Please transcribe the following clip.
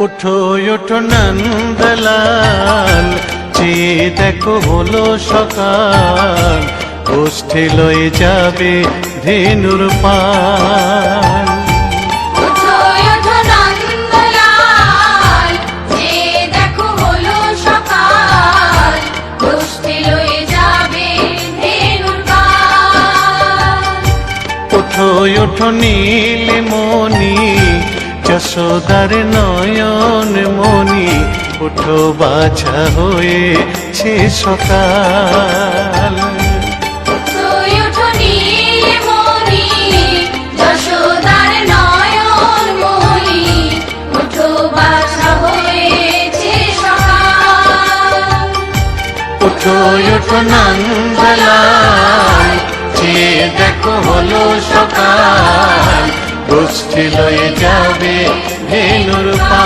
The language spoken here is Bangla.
ওঠো ওঠো নন্দলাল, চেয়ে দেখো হলো সকাল, গোষ্ঠী লয়ে যাবে ধেনুর পাল। ওঠো ওঠো নন্দলাল, চেয়ে দেখো হলো সকাল, গোষ্ঠী লয়ে যাবে ধেনুর পাল। ওঠো ওঠো নীলমণি, যশোদার নয়ন মণি, ওঠো বাছা হয়েছে সকাল। ওঠো ওঠো নীলমণি, যশোদার নয়ন মণি, ওঠো বাছা হয়েছে সকাল। ওঠো ওঠো নন্দলাল, চেয়ে দেখো হলো সকাল, গোষ্ঠী লয়ে যাবে ধেনুর পাল।